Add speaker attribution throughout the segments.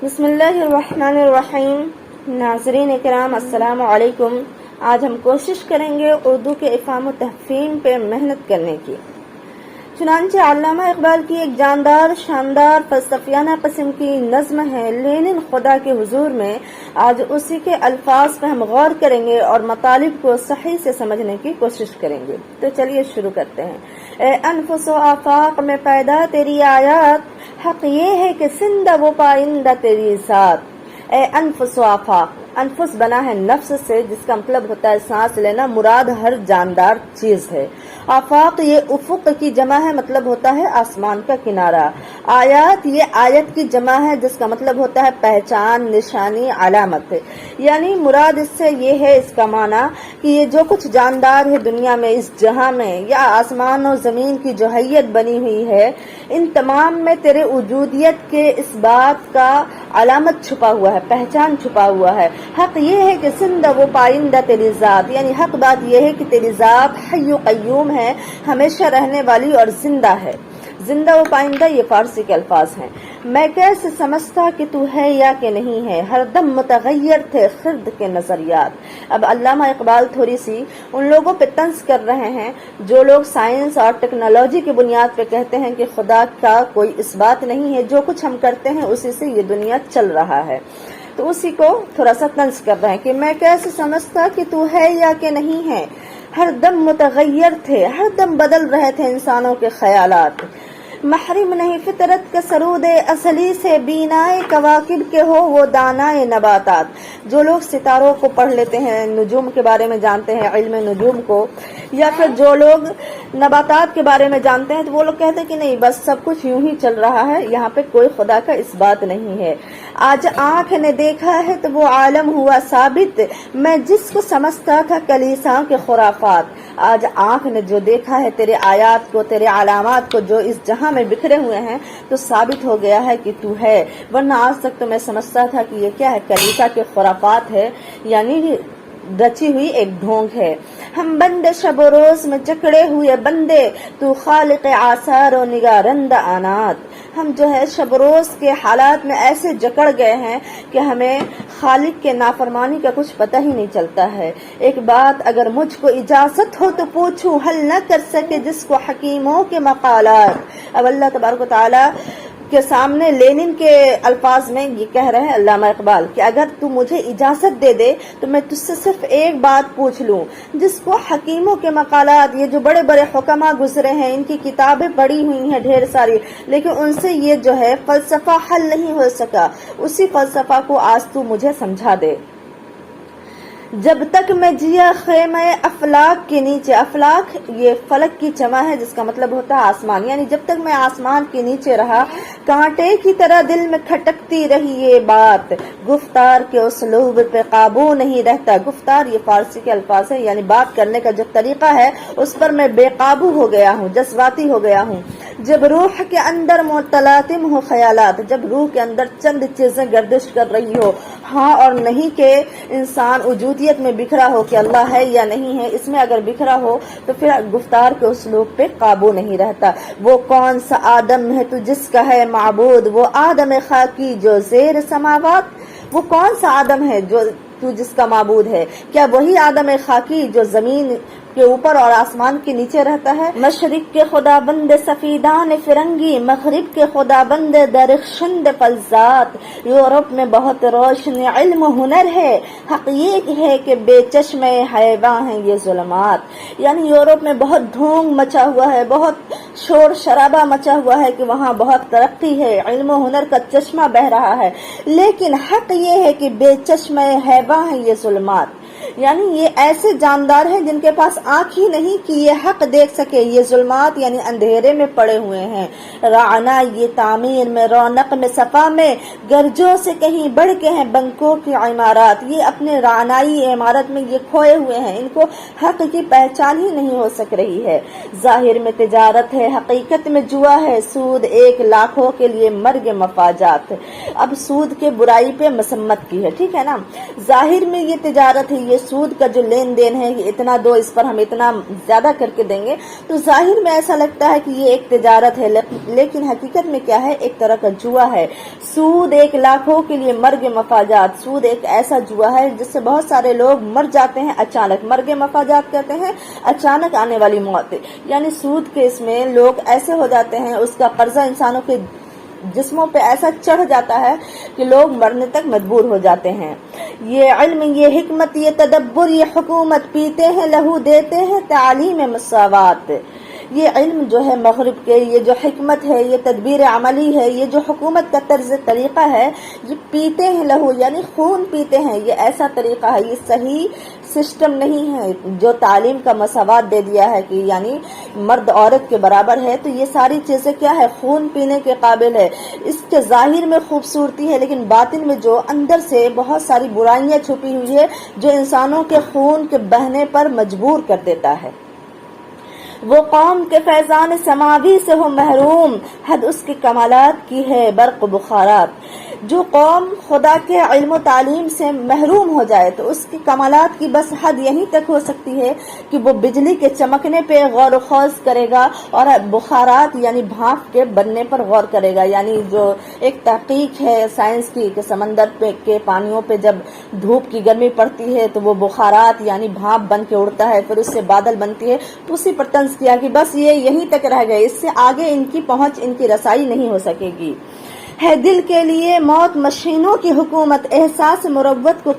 Speaker 1: بسم اللہ الرحمن الرحیم۔ ناظرین کرام السلام علیکم۔ آج ہم کوشش کریں گے اردو کے افہام و تفہیم پہ محنت کرنے کی۔ چنانچہ علامہ اقبال کی ایک جاندار شاندار فلسفیانہ قسم کی نظم ہے لینن خدا کے حضور میں، آج اسی کے الفاظ پہ ہم غور کریں گے اور مطالب کو صحیح سے سمجھنے کی کوشش کریں گے۔ تو چلیے شروع کرتے ہیں۔ اے انفس و آفاق میں پیدا تیری آیات، حق یہ ہے کہ زندہ و پائندہ تیری ذات۔ اے انفس و آفاق، انفس بنا ہے نفس سے، جس کا مطلب ہوتا ہے سانس لینا، مراد ہر جاندار چیز ہے۔ آفاق یہ افق کی جمع ہے، مطلب ہوتا ہے آسمان کا کنارہ۔ آیات یہ آیت کی جمع ہے، جس کا مطلب ہوتا ہے پہچان، نشانی، علامت۔ یعنی مراد اس سے یہ ہے، اس کا معنی کہ یہ جو کچھ جاندار ہے دنیا میں، اس جہاں میں، یا آسمان و زمین کی جو حیت بنی ہوئی ہے، ان تمام میں تیرے وجودیت کے اس بات کا علامت چھپا ہوا ہے، پہچان چھپا ہوا ہے۔ حق یہ ہے کہ زندہ و پائندہ تیری ذات، یعنی حق بات یہ ہے کہ تیری ذات حی و قیوم ہے، ہمیشہ رہنے والی اور زندہ ہے۔ زندہ و پائندہ یہ فارسی کے الفاظ ہیں۔ میں کیسے سمجھتا کہ تو ہے یا کہ نہیں ہے، ہر دم متغیر تھے خرد کے نظریات۔ اب علامہ اقبال تھوڑی سی ان لوگوں پہ طنز کر رہے ہیں جو لوگ سائنس اور ٹیکنالوجی کی بنیاد پہ کہتے ہیں کہ خدا کا کوئی اس بات نہیں ہے، جو کچھ ہم کرتے ہیں اسی سے یہ دنیا چل رہا ہے۔ تو اسی کو تھوڑا سا طنز کر رہے ہیں کہ میں کیسے سمجھتا کہ تو ہے یا کہ نہیں ہے، ہر دم متغیر تھے، ہر دم بدل رہے تھے انسانوں کے خیالات۔ محرم نہیں فطرت کے سرود اصلی سے، بینائے کواکب کے ہو وہ دانائے نباتات۔ جو لوگ ستاروں کو پڑھ لیتے ہیں، نجوم کے بارے میں جانتے ہیں، علم نجوم کو، یا پھر جو لوگ نباتات کے بارے میں جانتے ہیں، تو وہ لوگ کہتے ہیں کہ نہیں، بس سب کچھ یوں ہی چل رہا ہے، یہاں پہ کوئی خدا کا اس بات نہیں ہے۔ آج آنکھ نے دیکھا ہے تو وہ عالم ہوا ثابت، میں جس کو سمجھتا تھا کلیسا کے خرافات۔ آج آنکھ نے جو دیکھا ہے تیرے آیات کو، تیرے علامات کو، جو اس جہاں میں بکھرے ہوئے ہیں، تو ثابت ہو گیا ہے کہ تو ہے، ورنہ آج تک تو میں سمجھتا تھا کہ یہ کیا ہے، کلیسا کے خرافات ہے، یعنی رچی ہوئی ایک ڈھونگ ہے۔ ہم بندے شب و روز میں جکڑے ہوئے بندے، تو خالق آثار و نگارند آنات۔ ہم جو ہے شب روز کے حالات میں ایسے جکڑ گئے ہیں کہ ہمیں خالق کے نافرمانی کا کچھ پتہ ہی نہیں چلتا ہے۔ ایک بات اگر مجھ کو اجازت ہو تو پوچھوں، حل نہ کر سکے جس کو حکیموں کے مقالات۔ اب اللہ تبارک و تعالی کے سامنے لینن کے الفاظ میں یہ کہہ رہے ہیں علامہ اقبال کہ اگر تو مجھے اجازت دے دے تو میں تجھ سے صرف ایک بات پوچھ لوں، جس کو حکیموں کے مقالات، یہ جو بڑے بڑے حکما گزرے ہیں، ان کی کتابیں پڑھی ہوئی ہیں ڈھیر ساری، لیکن ان سے یہ جو ہے فلسفہ حل نہیں ہو سکا، اسی فلسفہ کو آج تو مجھے سمجھا دے۔ جب تک میں جیا خیمہ افلاک کے نیچے، افلاک یہ فلک کی جمع ہے، جس کا مطلب ہوتا ہے آسمان، یعنی جب تک میں آسمان کے نیچے رہا، کانٹے کی طرح دل میں کھٹکتی رہی یہ بات، گفتار کے اسلوب پہ قابو نہیں رہتا۔ گفتار یہ فارسی کے الفاظ ہے، یعنی بات کرنے کا جو طریقہ ہے اس پر میں بے قابو ہو گیا ہوں، جذباتی ہو گیا ہوں۔ جب روح کے اندر متلاطم ہو خیالات، جب روح کے اندر چند چیزیں گردش کر رہی ہو، ہاں اور نہیں کے انسان وجودیت میں بکھرا ہو کہ اللہ ہے یا نہیں ہے، اس میں اگر بکھرا ہو تو پھر گفتار کے اسلوب پہ قابو نہیں رہتا۔ وہ کون سا آدم ہے تو جس کا ہے معبود، وہ آدم خاکی جو زیر سماوات۔ وہ کون سا آدم ہے جو تو جس کا معبود ہے، کیا وہی آدم خاکی جو زمین کے اوپر اور آسمان کے نیچے رہتا ہے؟ مشرق کے خدا بند سفیدان فرنگی، مغرب کے خدا بند درخشند فلزات۔ یورپ میں بہت روشن علم و ہنر ہے، حق یہ ہے کہ بے چشم حیواں ہیں یہ ظلمات۔ یعنی یورپ میں بہت دھوم مچا ہوا ہے، بہت شور شرابہ مچا ہوا ہے کہ وہاں بہت ترقی ہے، علم و ہنر کا چشمہ بہ رہا ہے، لیکن حق یہ ہے کہ بے چشم حیواں ہیں یہ ظلمات۔ یعنی یہ ایسے جاندار ہیں جن کے پاس آنکھ ہی نہیں کہ یہ حق دیکھ سکے، یہ ظلمات یعنی اندھیرے میں پڑے ہوئے ہیں۔ رعنا یہ تعمیر میں، رونق میں، صفا میں، گرجوں سے کہیں بڑھ کے ہیں بنکوں کی عمارات۔ یہ اپنے رعنائی عمارت میں یہ کھوئے ہوئے ہیں، ان کو حق کی پہچان ہی نہیں ہو سک رہی ہے۔ ظاہر میں تجارت ہے، حقیقت میں جوا ہے، سود ایک لاکھوں کے لیے مرگ مفاجات۔ اب سود کے برائی پہ مسمت کی ہے، ٹھیک ہے نا۔ ظاہر میں یہ تجارت ہے، یہ سود کا جو لین دین ہے کہ اتنا دو اس پر ہم اتنا زیادہ کر کے دیں گے، تو ظاہر میں ایسا لگتا ہے کہ یہ ایک تجارت ہے، لیکن حقیقت میں کیا ہے؟ ایک طرح کا جوا ہے۔ سود ایک لاکھوں کے لیے مرگ مفاجات، سود ایک ایسا جوا ہے جس سے بہت سارے لوگ مر جاتے ہیں اچانک۔ مرگ مفاجات کہتے ہیں اچانک آنے والی موت، یعنی سود کے اس میں لوگ ایسے ہو جاتے ہیں، اس کا قرضہ انسانوں کے جسموں پہ ایسا چڑھ جاتا ہے کہ لوگ مرنے تک مجبور ہو جاتے ہیں۔ یہ علم، یہ حکمت، یہ تدبر، یہ حکومت، پیتے ہیں لہو دیتے ہیں تعلیم مساوات۔ یہ علم جو ہے مغرب کے، یہ جو حکمت ہے، یہ تدبیر عملی ہے، یہ جو حکومت کا طرز طریقہ ہے، یہ پیتے ہیں لہو یعنی خون پیتے ہیں، یہ ایسا طریقہ ہے، یہ صحیح سسٹم نہیں ہے جو تعلیم کا مساوات دے دیا ہے کہ یعنی مرد عورت کے برابر ہے۔ تو یہ ساری چیزیں کیا ہے؟ خون پینے کے قابل ہے۔ اس کے ظاہر میں خوبصورتی ہے، لیکن باطن میں جو اندر سے بہت ساری برائیاں چھپی ہوئی ہے جو انسانوں کے خون کے بہنے پر مجبور کر دیتا ہے۔ وہ قوم کے فیضان سماوی سے ہو محروم، حد اس کے کمالات کی ہے برق بخارات۔ جو قوم خدا کے علم و تعلیم سے محروم ہو جائے تو اس کی کمالات کی بس حد یہیں تک ہو سکتی ہے کہ وہ بجلی کے چمکنے پہ غور و خوض کرے گا اور بخارات یعنی بھاپ کے بننے پر غور کرے گا، یعنی جو ایک تحقیق ہے سائنس کی کہ سمندر پہ کے پانیوں پہ جب دھوپ کی گرمی پڑتی ہے تو وہ بخارات یعنی بھاپ بن کے اڑتا ہے، پھر اس سے بادل بنتی ہے، تو اسی پر طنز کیا کہ بس یہ یہیں تک رہ گئے، اس سے آگے ان کی پہنچ، ان کی رسائی نہیں ہو سکے گی۔ ہے دل کے لیے موت مشینوں کی حکومت، احساس مروت کو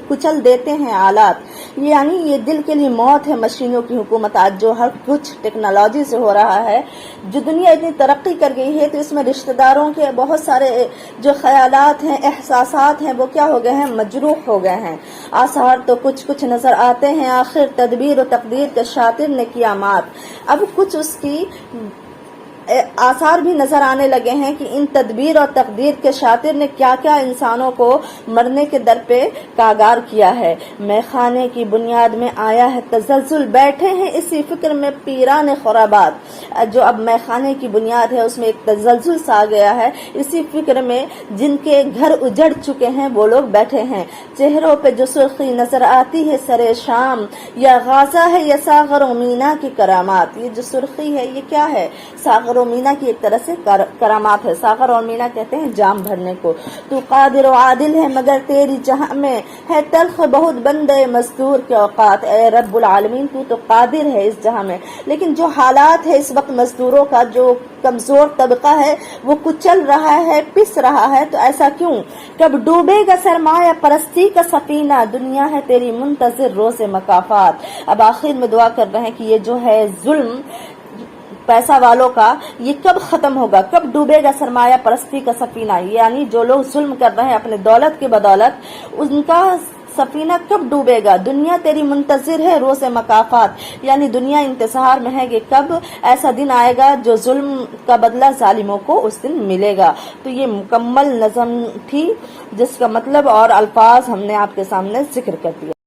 Speaker 1: کچل دیتے ہیں آلات، یعنی یہ دل کے لیے موت ہے مشینوں کی حکومت۔ آج جو ہر کچھ ٹیکنالوجی سے ہو رہا ہے، جو دنیا اتنی ترقی کر گئی ہے، تو اس میں رشتہ داروں کے بہت سارے جو خیالات ہیں، احساسات ہیں، وہ کیا ہو گئے ہیں؟ مجروح ہو گئے ہیں۔ آثار تو کچھ نظر آتے ہیں، آخر تدبیر و تقدیر کے شاطر نے کیا مات۔ اب کچھ اس کی آثار بھی نظر آنے لگے ہیں کہ ان تدبیر اور تقدیر کے شاطر نے کیا کیا انسانوں کو مرنے کے در پہ کاغار کیا ہے۔ میخانے کی بنیاد میں آیا ہے تزلزل، بیٹھے ہیں اسی فکر میں پیران خرابات۔ جو اب میخانے کی بنیاد ہے اس میں ایک تزلزل سا گیا ہے، اسی فکر میں جن کے گھر اجڑ چکے ہیں وہ لوگ بیٹھے ہیں۔ چہروں پہ جو سرخی نظر آتی ہے سرے شام، یا غازہ ہے یا ساغر و مینا کی کرامات۔ یہ جو سرخی ہے یہ کیا ہے؟ ساغر و مینا کی ایک طرح سے کرامات ہے۔ ساغر اور مینا کہتے ہیں جام بھرنے کو۔ تو قادر و عادل ہے مگر تیری جہاں میں ہے تلخ بہت بندے مزدور کے اوقات۔ اے رب العالمین تو قادر ہے اس جہاں میں، لیکن جو حالات ہے اس وقت مزدوروں کا، جو کمزور طبقہ ہے وہ کچل رہا ہے، پس رہا ہے، تو ایسا کیوں؟ کب ڈوبے گا سرمایہ پرستی کا سفینہ، دنیا ہے تیری منتظر روز مکافات۔ اب آخر میں دعا کر رہے ہیں کہ یہ جو ہے ظلم پیسہ والوں کا یہ کب ختم ہوگا؟ کب ڈوبے گا سرمایہ پرستی کا سفینہ، یعنی جو لوگ ظلم کر رہے ہیں اپنے دولت کے بدولت، ان کا سفینہ کب ڈوبے گا؟ دنیا تیری منتظر ہے روز مکافات، یعنی دنیا انتظار میں ہے کہ کب ایسا دن آئے گا جو ظلم کا بدلہ ظالموں کو اس دن ملے گا۔ تو یہ مکمل نظم تھی جس کا مطلب اور الفاظ ہم نے آپ کے سامنے ذکر کر دیا۔